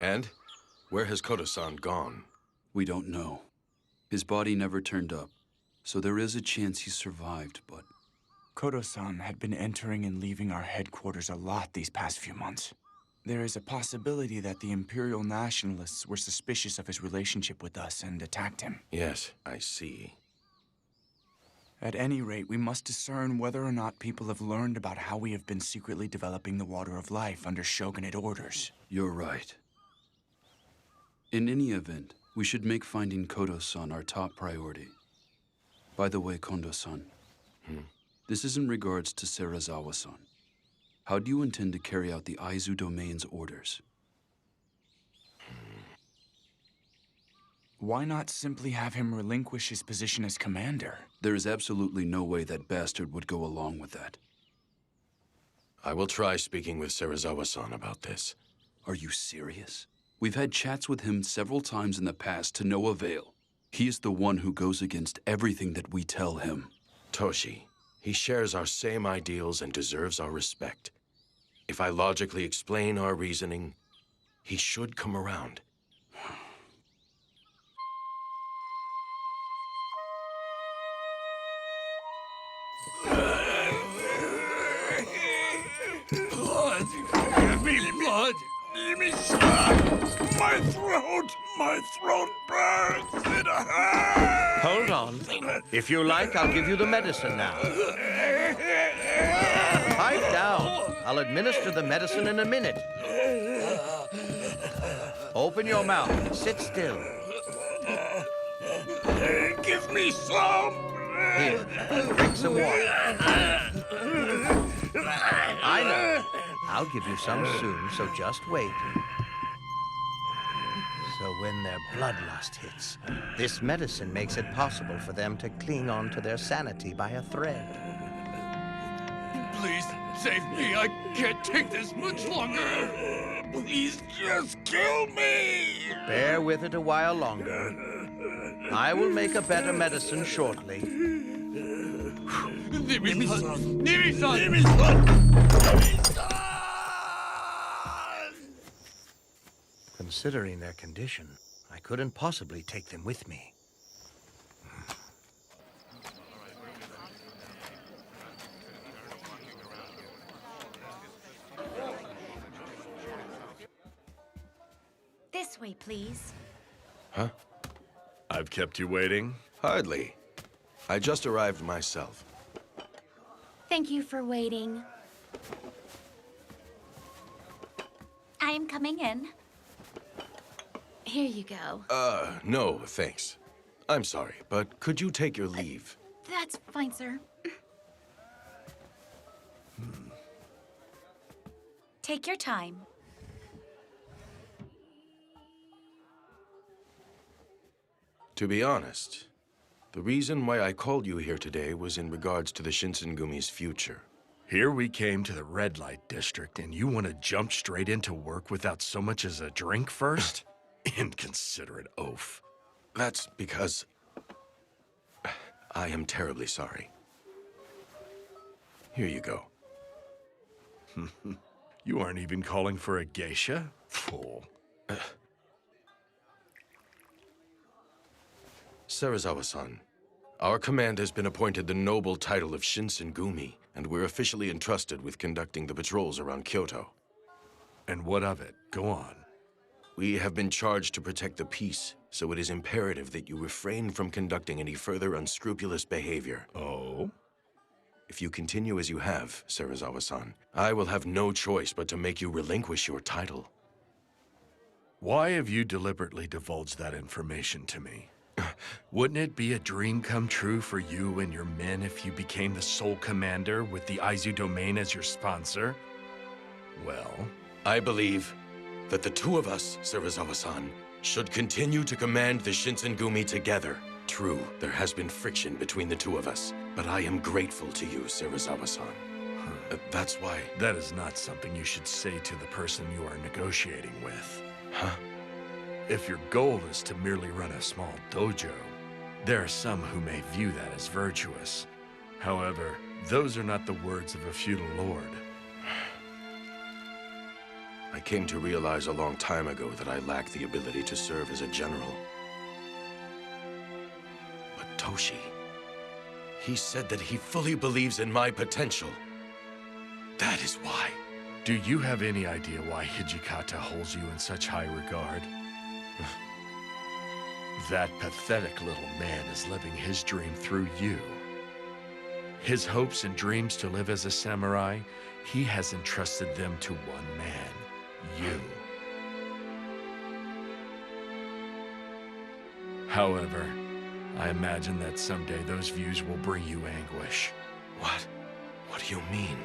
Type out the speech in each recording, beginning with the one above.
And? Where has Koto-san gone? We don't know. His body never turned up, so there is a chance he survived, but... Koto-san had been entering and leaving our headquarters a lot these past few months. There is a possibility that the Imperial Nationalists were suspicious of his relationship with us and attacked him. Yes, I see. At any rate, we must discern whether or not people have learned about how we have been secretly developing the Water of Life under shogunate orders. You're right. In any event, we should make finding Koto-san our top priority. By the way, Kondo-san, this is in regards to Serizawa-san. How do you intend to carry out the Aizu Domain's orders? Why not simply have him relinquish his position as commander? There is absolutely no way that bastard would go along with that. I will try speaking with Serizawa-san about this. Are you serious? We've had chats with him several times in the past to no avail. He is the one who goes against everything that we tell him. Toshi, he shares our same ideals and deserves our respect. If I logically explain our reasoning, he should come around. Blood! Give me blood! Give me blood! My throat burns! It hurts! Hold on. If you like, I'll give you the medicine now. Pipe down. I'll administer the medicine in a minute. Open your mouth. Sit still. Give me some! Here, drink some water. I know. I'll give you some soon, so just wait. So when their bloodlust hits, this medicine makes it possible for them to cling on to their sanity by a thread. Please save me. I can't take this much longer. Please just kill me. Bear with it a while longer. I will make a better medicine shortly. Nimi-san! Nimi-san! Nimi-san! Nimi-san! Considering their condition, I couldn't possibly take them with me. This way, please. Huh? I've kept you waiting. Hardly. I just arrived myself. Thank you for waiting. I am coming in. Here you go. No, thanks. I'm sorry, but could you take your leave? That's fine, sir. Take your time. To be honest, the reason why I called you here today was in regards to the Shinsengumi's future. Here we came to the red light district, and you want to jump straight into work without so much as a drink first? Inconsiderate oaf. That's because I am terribly sorry. Here you go. You aren't even calling for a geisha? Fool. Serizawa-san, our command has been appointed the noble title of Shinsengumi, and we're officially entrusted with conducting the patrols around Kyoto. And what of it? Go on. We have been charged to protect the peace, so it is imperative that you refrain from conducting any further unscrupulous behavior. Oh? If you continue as you have, Serizawa-san, I will have no choice but to make you relinquish your title. Why have you deliberately divulged that information to me? Wouldn't it be a dream come true for you and your men if you became the sole commander with the Aizu Domain as your sponsor? Well, I believe that the two of us, Serizawa-san, should continue to command the Shinsengumi together. True, there has been friction between the two of us, but I am grateful to you, Serizawa-san. That's why... That is not something you should say to the person you are negotiating with. Huh? If your goal is to merely run a small dojo, there are some who may view that as virtuous. However, those are not the words of a feudal lord. I came to realize a long time ago that I lacked the ability to serve as a general. But Toshi, he said that he fully believes in my potential. That is why. Do you have any idea why Hijikata holds you in such high regard? That pathetic little man is living his dream through you. His hopes and dreams to live as a samurai, he has entrusted them to one man, you. However, I imagine that someday those views will bring you anguish. What? What do you mean?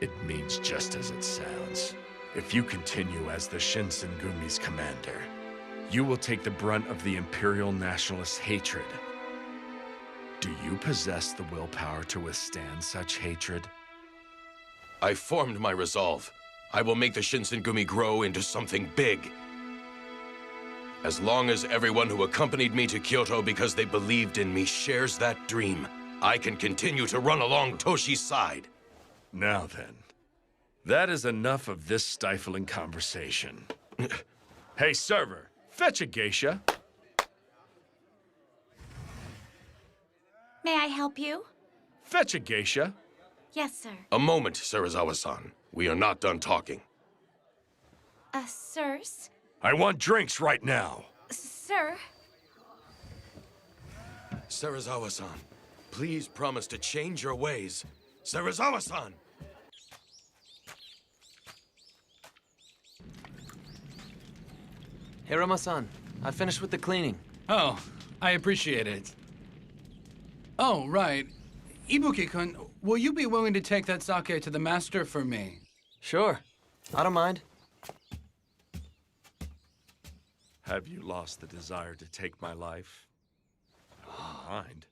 It means just as it sounds. If you continue as the Shinsengumi's commander, you will take the brunt of the Imperial Nationalist hatred. Do you possess the willpower to withstand such hatred? I formed my resolve. I will make the Shinsengumi grow into something big. As long as everyone who accompanied me to Kyoto because they believed in me shares that dream, I can continue to run along Toshi's side. Now then, that is enough of this stifling conversation. Hey, server, fetch a geisha. May I help you? Fetch a geisha. Yes, sir. A moment, Serizawa-san. We are not done talking. Sirs? I want drinks right now. Sir? Serizawa-san, please promise to change your ways. Serizawa-san! Hirama-san, I finished with the cleaning. Oh, I appreciate it. Oh, right. Ibuki-kun, will you be willing to take that sake to the master for me? Sure, I don't mind. Have you lost the desire to take my life? I don't mind.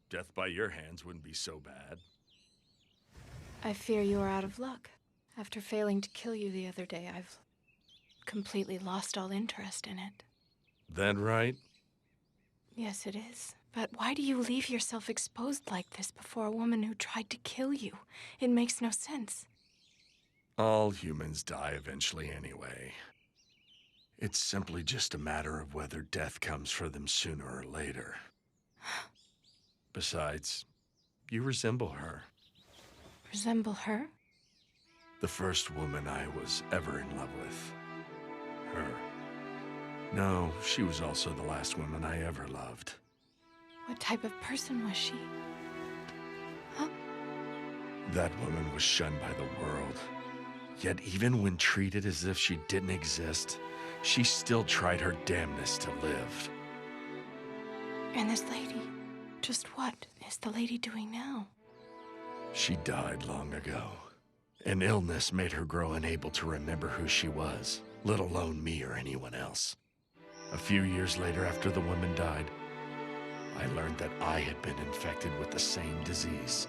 Death by your hands wouldn't be so bad. I fear you are out of luck. After failing to kill you the other day, I've completely lost all interest in it. That right? Yes, it is. But why do you leave yourself exposed like this before a woman who tried to kill you? It makes no sense. All humans die eventually anyway. It's simply just a matter of whether death comes for them sooner or later. Besides, you resemble her. Resemble her? The first woman I was ever in love with. Her. No, she was also the last woman I ever loved. What type of person was she? That woman was shunned by the world. Yet even when treated as if she didn't exist, she still tried her damnedest to live. And this lady? Just what is the lady doing now? She died long ago. An illness made her grow unable to remember who she was, let alone me or anyone else. A few years later, after the woman died, I learned that I had been infected with the same disease.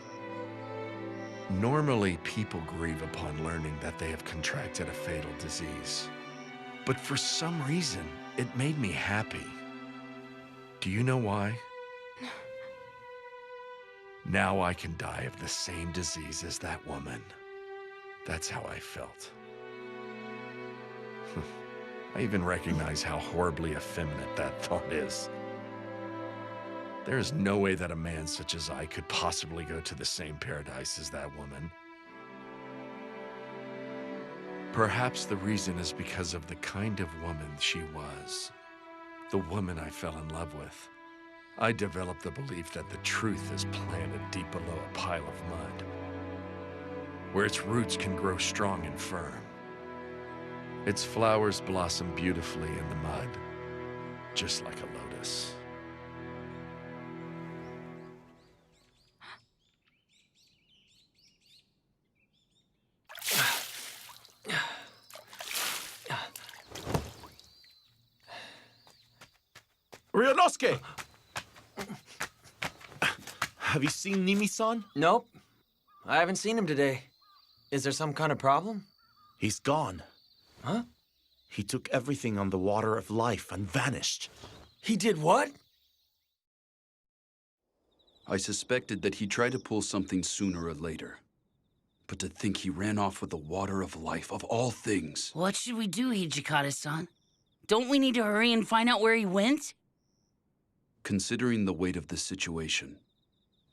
Normally, people grieve upon learning that they have contracted a fatal disease. But for some reason, it made me happy. Do you know why? Now I can die of the same disease as that woman. That's how I felt. I even recognize how horribly effeminate that thought is. There is no way that a man such as I could possibly go to the same paradise as that woman. Perhaps the reason is because of the kind of woman she was. The woman I fell in love with. I developed the belief that the truth is planted deep below a pile of mud, where its roots can grow strong and firm. Its flowers blossom beautifully in the mud, just like a lotus. Ryunosuke! Have you seen Nimi-san? Nope, I haven't seen him today. Is there some kind of problem? He's gone. Huh? He took everything on the water of life and vanished. He did what? I suspected that he tried to pull something sooner or later. But to think he ran off with the water of life, of all things. What should we do, Hijikata-san? Don't we need to hurry and find out where he went? Considering the weight of this situation,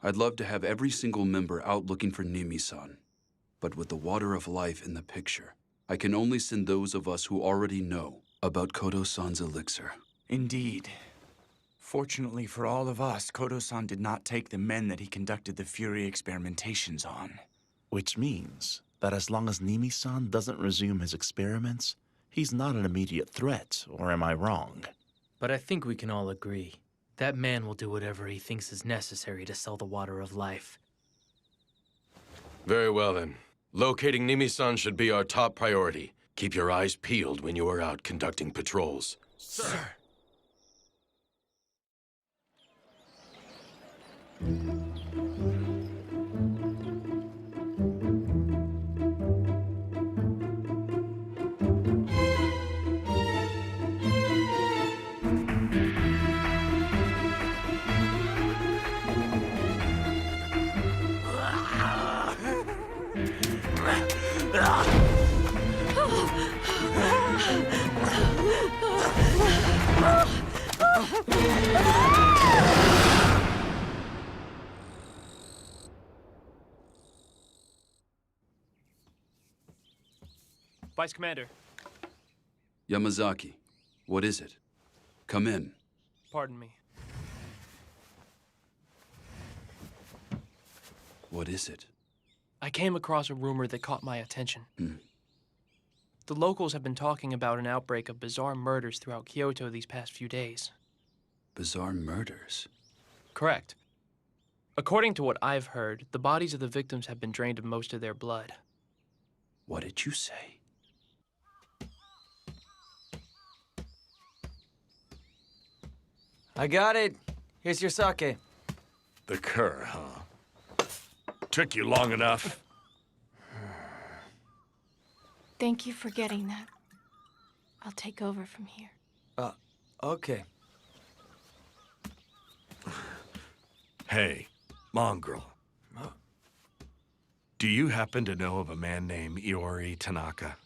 I'd love to have every single member out looking for Nimi-san. But with the water of life in the picture, I can only send those of us who already know about Kodo-san's elixir. Indeed. Fortunately for all of us, Kodo-san did not take the men that he conducted the Fury experimentations on. Which means that as long as Nimi-san doesn't resume his experiments, he's not an immediate threat, or am I wrong? But I think we can all agree. That man will do whatever he thinks is necessary to sell the water of life. Very well, then. Locating Nimi-san should be our top priority. Keep your eyes peeled when you are out conducting patrols. Sir! Vice Commander. Yamazaki, what is it? Come in. Pardon me. What is it? I came across a rumor that caught my attention. Hmm. The locals have been talking about an outbreak of bizarre murders throughout Kyoto these past few days. Bizarre murders? Correct. According to what I've heard, the bodies of the victims have been drained of most of their blood. What did you say? I got it. Here's your sake. The cur, huh? Took you long enough. Thank you for getting that. I'll take over from here. Okay. Hey, mongrel. Do you happen to know of a man named Iori Tanaka?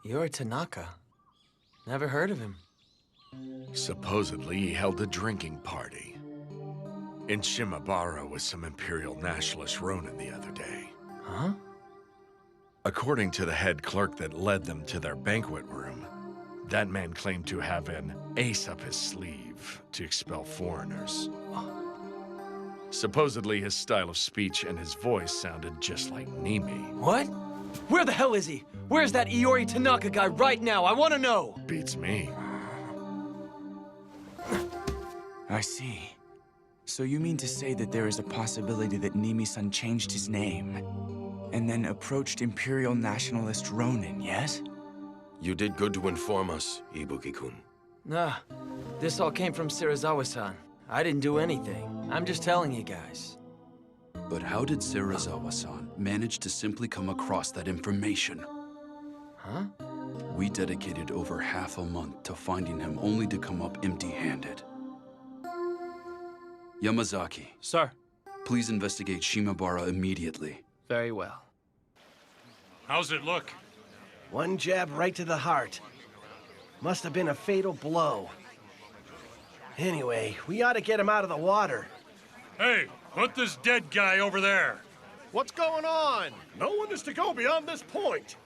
You're Tanaka. Never heard of him. Supposedly, he held a drinking party in Shimabara with some Imperial Nationalist Ronin the other day. Huh? According to the head clerk that led them to their banquet room, that man claimed to have an ace up his sleeve to expel foreigners. Supposedly, his style of speech and his voice sounded just like Nimi. What? Where the hell is he? Where's that Iori Tanaka guy right now? I want to know! Beats me. I see. So you mean to say that there is a possibility that Nimi-san changed his name and then approached Imperial Nationalist Ronin, yes? You did good to inform us, Ibuki-kun. Nah, this all came from Serizawa-san. I didn't do anything. I'm just telling you guys. But how did Serizawa-san manage to simply come across that information? Huh? We dedicated over half a month to finding him only to come up empty-handed. Yamazaki. Sir. Please investigate Shimabara immediately. Very well. How's it look? One jab right to the heart. Must have been a fatal blow. Anyway, we ought to get him out of the water. Hey, put this dead guy over there. What's going on? No one is to go beyond this point.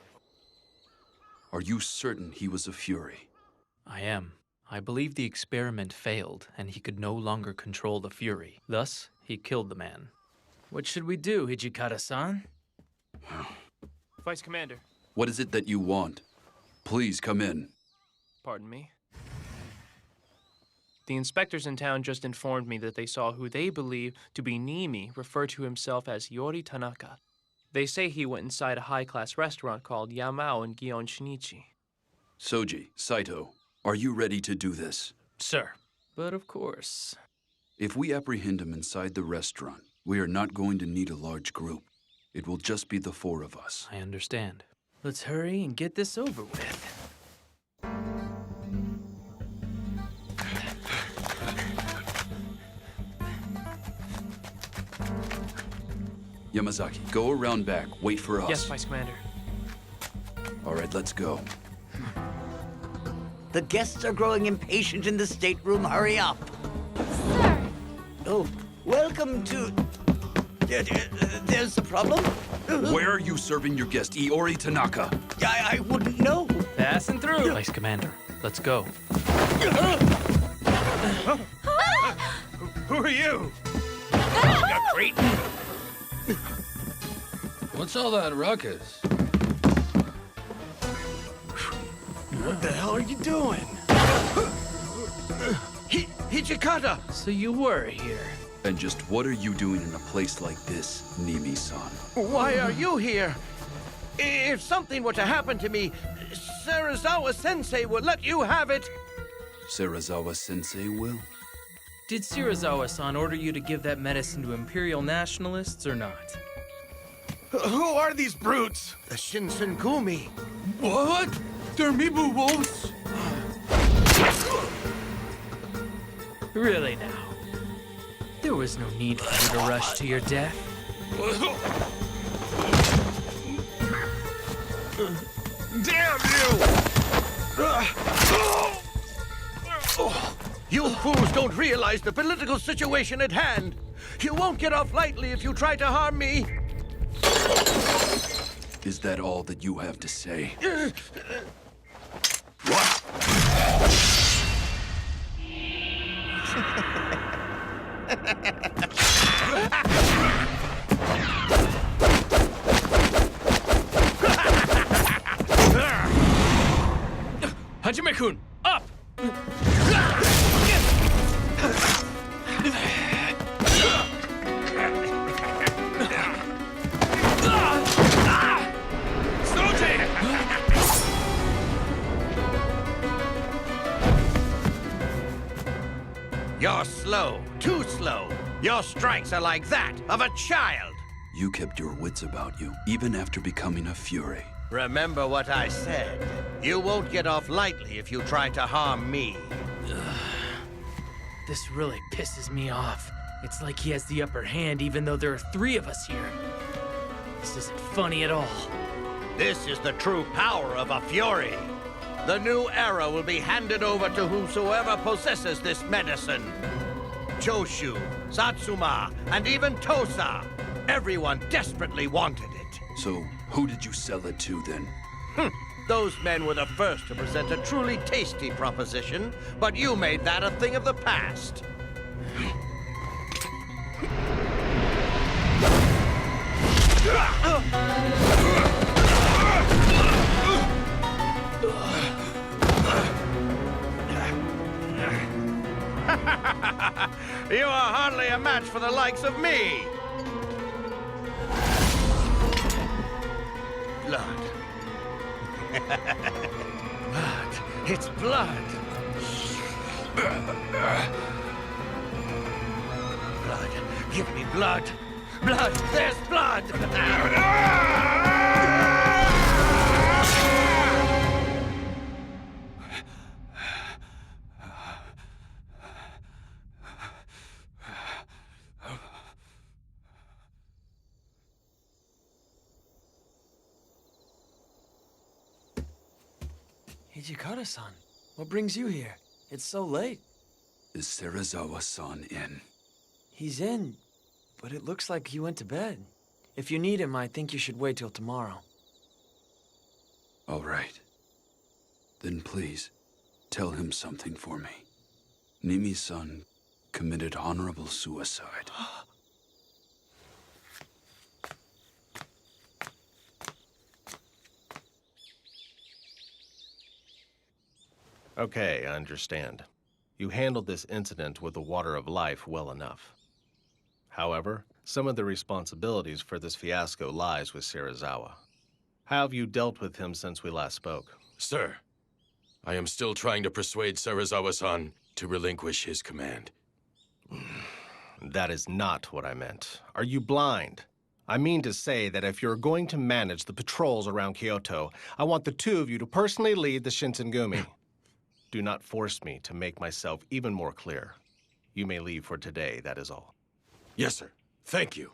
Are you certain he was a Fury? I am. I believe the experiment failed, and he could no longer control the Fury. Thus, he killed the man. What should we do, Hijikata-san? Vice Commander. What is it that you want? Please come in. Pardon me. The inspectors in town just informed me that they saw who they believe to be Nimi refer to himself as Iori Tanaka. They say he went inside a high-class restaurant called Yamao in Gion Shinichi. Soji, Saito, are you ready to do this? Sir. But of course. If we apprehend him inside the restaurant, we are not going to need a large group. It will just be the four of us. I understand. Let's hurry and get this over with. Yamazaki, go around back. Wait for us. Yes, Vice Commander. All right, let's go. The guests are growing impatient in the stateroom. Hurry up. Sir! Oh, welcome to... There's a problem? Where are you serving your guest, Iori Tanaka? I wouldn't know. Passing through. Vice Commander, let's go. Who are you? You cretin. What's all that ruckus? What the hell are you doing? Hijikata! So you were here. And just what are you doing in a place like this, Nimi-san? Why are you here? If something were to happen to me, Serizawa-sensei would let you have it. Serizawa-sensei will? Did Serizawa-san order you to give that medicine to Imperial nationalists or not? Who are these brutes? The Shinsengumi. What? They're Mibu wolves? Really now? There was no need for you to rush to your death. Damn you! You fools don't realize the political situation at hand. You won't get off lightly if you try to harm me. Is that all that you have to say? Hajime-kun, up! You're slow, too slow. Your strikes are like that of a child. You kept your wits about you, even after becoming a Fury. Remember what I said. You won't get off lightly if you try to harm me. This really pisses me off. It's like he has the upper hand even though there are 3 of us here. This isn't funny at all. This is the true power of a Fury. The new era will be handed over to whomsoever possesses this medicine. Choshu, Satsuma, and even Tosa. Everyone desperately wanted it. So, who did you sell it to then? Those men were the first to present a truly tasty proposition, but you made that a thing of the past. You are hardly a match for the likes of me. Blood. Blood. It's blood. Blood. Give me blood. Blood. There's blood. Hijikata-san, what brings you here? It's so late. Is Serizawa-san in? He's in, but it looks like he went to bed. If you need him, I think you should wait till tomorrow. All right. Then please, tell him something for me. Nimi-san committed honorable suicide. Okay, I understand. You handled this incident with the Water of Life well enough. However, some of the responsibilities for this fiasco lies with Serizawa. How have you dealt with him since we last spoke? Sir, I am still trying to persuade Serizawa-san to relinquish his command. That is not what I meant. Are you blind? I mean to say that if you're going to manage the patrols around Kyoto, I want the 2 of you to personally lead the Shinsengumi. Do not force me to make myself even more clear. You may leave for today, that is all. Yes, sir. Thank you.